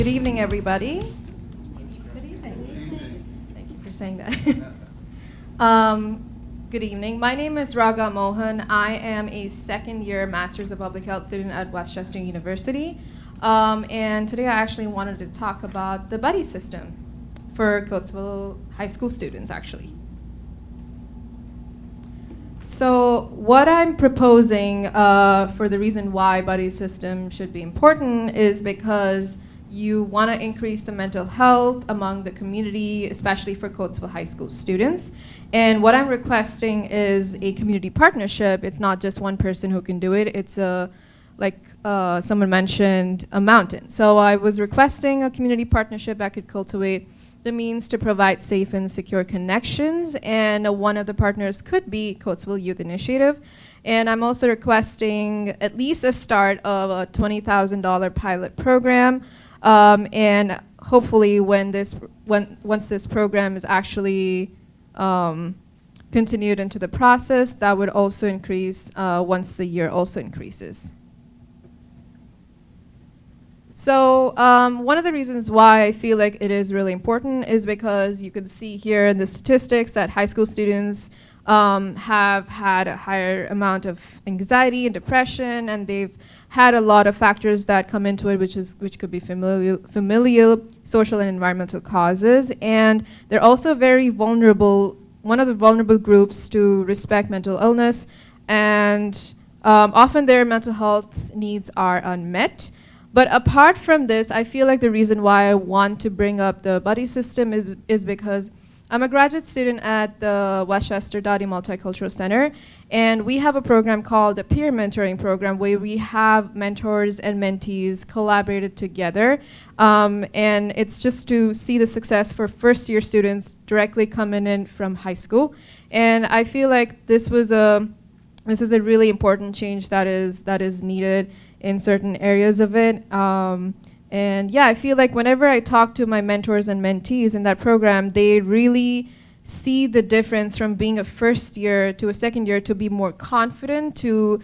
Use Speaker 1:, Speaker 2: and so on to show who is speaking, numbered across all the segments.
Speaker 1: Good evening, everybody. Good evening. Thank you for saying that. Good evening. My name is Ragha Mohan. I am a second-year Master's of Public Health student at Westchester University. And today I actually wanted to talk about the buddy system for Coatesville High School students, actually. So what I'm proposing for the reason why buddy system should be important is because you want to increase the mental health among the community, especially for Coatesville High School students. And what I'm requesting is a community partnership. It's not just one person who can do it. It's like someone mentioned, a mountain. So I was requesting a community partnership that could cultivate the means to provide safe and secure connections, and one of the partners could be Coatesville Youth Initiative. And I'm also requesting at least a start of a $20,000 pilot program, and hopefully once this program is actually continued into the process, that would also increase once the year also increases. So one of the reasons why I feel like it is really important is because you can see here in the statistics that high school students have had a higher amount of anxiety and depression, and they've had a lot of factors that come into it, which could be familial, social, and environmental causes. And they're also very vulnerable, one of the vulnerable groups to respect mental illness, and often their mental health needs are unmet. But apart from this, I feel like the reason why I want to bring up the buddy system is because I'm a graduate student at the Westchester Dottie Multicultural Center, and we have a program called the Peer Mentoring Program, where we have mentors and mentees collaborated together, and it's just to see the success for first-year students directly coming in from high school. And I feel like this is a really important change that is needed in certain areas of it. And yeah, I feel like whenever I talk to my mentors and mentees in that program, they really see the difference from being a first year to a second year, to be more confident, to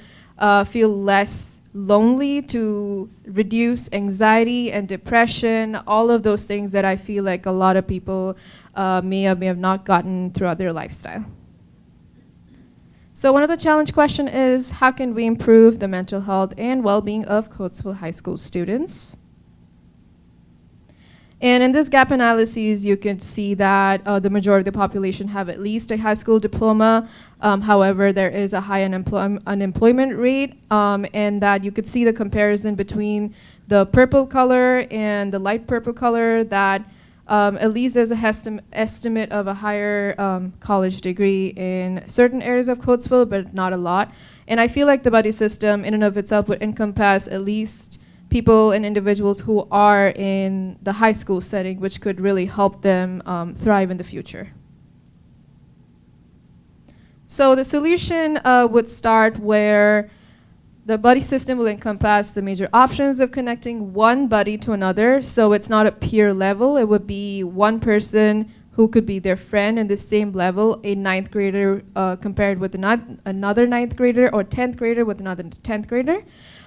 Speaker 1: feel less lonely, to reduce anxiety and depression, all of those things that I feel like a lot of people may have not gotten throughout their lifestyle. So one of the challenge question is, how can we improve the mental health and well-being of Coatesville High School students? And in this gap analysis, you can see that the majority of the population have at least a high school diploma. However, there is a high unemployment rate, and that you could see the comparison between the purple color and the light purple color, that at least there's an estimate of a higher college degree in certain areas of Coatesville, but not a lot. And I feel like the buddy system in and of itself would encompass at least people and individuals who are in the high school setting, which could really help them thrive in the future. So the solution would start where the buddy system will encompass the major options of connecting one buddy to another. So it's not a peer level. It would be one person who could be their friend in the same level, a ninth grader compared with another ninth grader, or 10th grader with another 10th grader.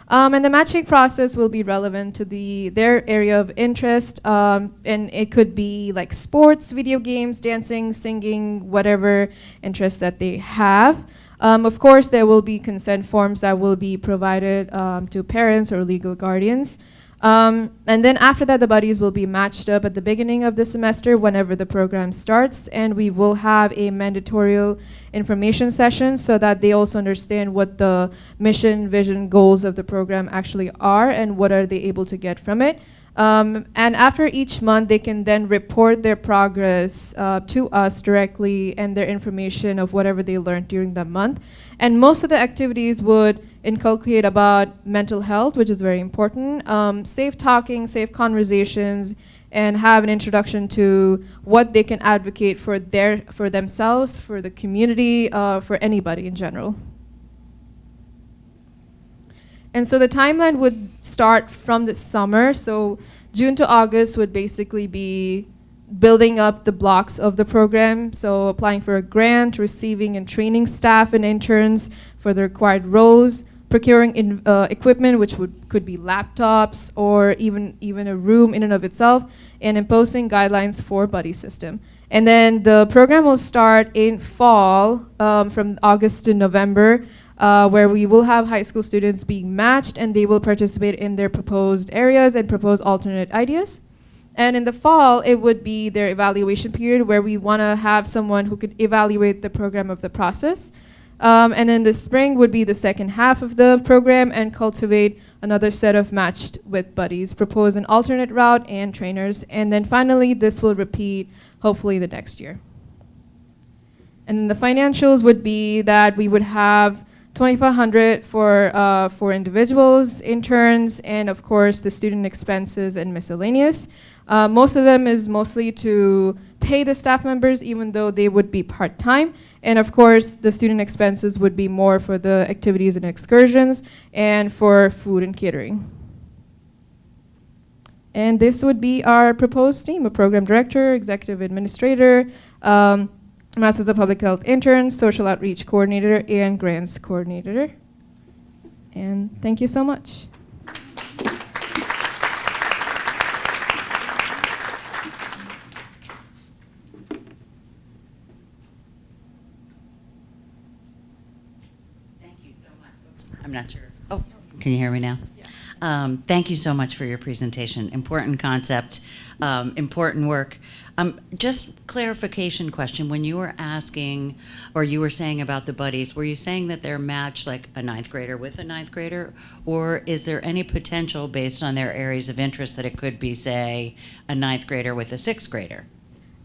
Speaker 1: And the matching process will be relevant to their area of interest, and it could be like sports, video games, dancing, singing, whatever interest that they have. Of course, there will be consent forms that will be provided to parents or legal guardians. And then after that, the buddies will be matched up at the beginning of the semester whenever the program starts, and we will have a mandatory information session so that they also understand what the mission, vision, goals of the program actually are and what are they able to get from it. And after each month, they can then report their progress to us directly, and their information of whatever they learned during the month. And most of the activities would inculcate about mental health, which is very important, safe talking, safe conversations, and have an introduction to what they can advocate for themselves, for the community, for anybody in general. And so the timeline would start from the summer. So June to August would basically be building up the blocks of the program. So applying for a grant, receiving and training staff and interns for the required roles, procuring equipment, which could be laptops or even a room in and of itself, and imposing guidelines for buddy system. And then the program will start in fall, from August to November, where we will have high school students being matched, and they will participate in their proposed areas and propose alternate ideas. And in the fall, it would be their evaluation period, where we want to have someone who could evaluate the program of the process. And then the spring would be the second half of the program, and cultivate another set of matched with buddies, propose an alternate route and trainers. And then finally, this will repeat hopefully the next year. And then the financials would be that we would have $2,500 for individuals, interns, and of course the student expenses and miscellaneous. Most of them is mostly to pay the staff members, even though they would be part-time. And of course, the student expenses would be more for the activities and excursions and for food and catering. And this would be our proposed team: a program director, executive administrator, Masters of Public Health intern, social outreach coordinator, and grants coordinator. And thank you so much.
Speaker 2: I'm not sure. Oh, can you hear me now? Yeah. Thank you so much for your presentation. Important concept, important work. Just clarification question. When you were asking, or you were saying about the buddies, were you saying that they're matched like a ninth grader with a ninth grader? Or is there any potential based on their areas of interest that it could be, say, a ninth grader with a sixth grader?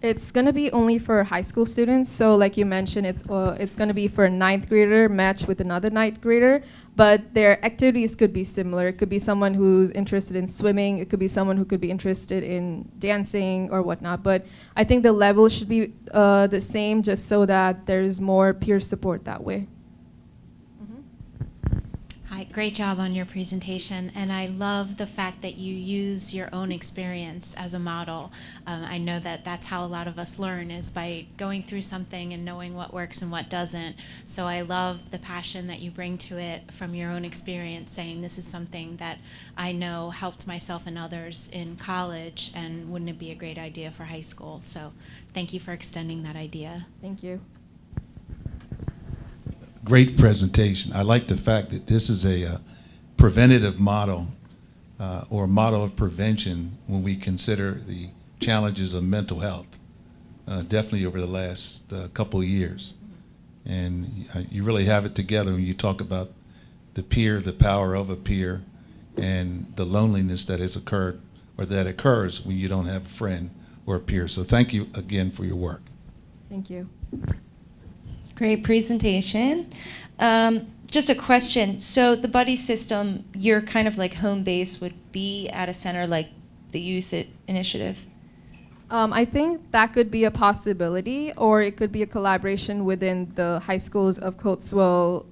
Speaker 1: It's going to be only for high school students. So like you mentioned, it's going to be for a ninth grader matched with another ninth grader, but their activities could be similar. It could be someone who's interested in swimming. It could be someone who could be interested in dancing or whatnot. But I think the level should be the same, just so that there's more peer support that way.
Speaker 3: Hi, great job on your presentation, and I love the fact that you use your own experience as a model. I know that that's how a lot of us learn, is by going through something and knowing what works and what doesn't. So I love the passion that you bring to it from your own experience, saying this is something that I know helped myself and others in college, and wouldn't it be a great idea for high school? So thank you for extending that idea.
Speaker 1: Thank you.
Speaker 4: Great presentation. I like the fact that this is a preventative model, or a model of prevention when we consider the challenges of mental health, definitely over the last couple of years. And you really have it together when you talk about the peer, the power of a peer, and the loneliness that has occurred, or that occurs when you don't have a friend or a peer. So thank you again for your work.
Speaker 1: Thank you.
Speaker 5: Great presentation. Just a question. So the buddy system, your kind of like home base would be at a center like the Youth Initiative?
Speaker 1: I think that could be a possibility, or it could be a collaboration within the high schools of Coatesville,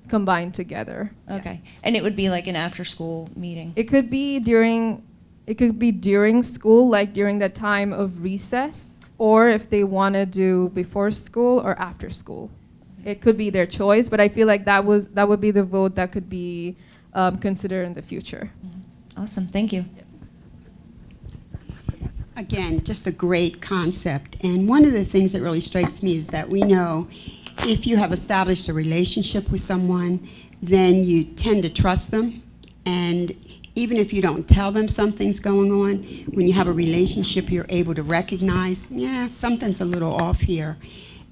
Speaker 1: combined together.
Speaker 5: Okay. And it would be like an after-school meeting?
Speaker 1: It could be during school, like during the time of recess, or if they want to do before school or after school. It could be their choice, but I feel like that would be the vote that could be considered in the future.
Speaker 5: Awesome, thank you.
Speaker 6: Again, just a great concept. And one of the things that really strikes me is that we know if you have established a relationship with someone, then you tend to trust them. And even if you don't tell them something's going on, when you have a relationship, you're able to recognize, yeah, something's a little off here.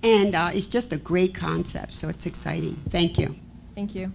Speaker 6: And it's just a great concept, so it's exciting. Thank you.
Speaker 1: Thank you.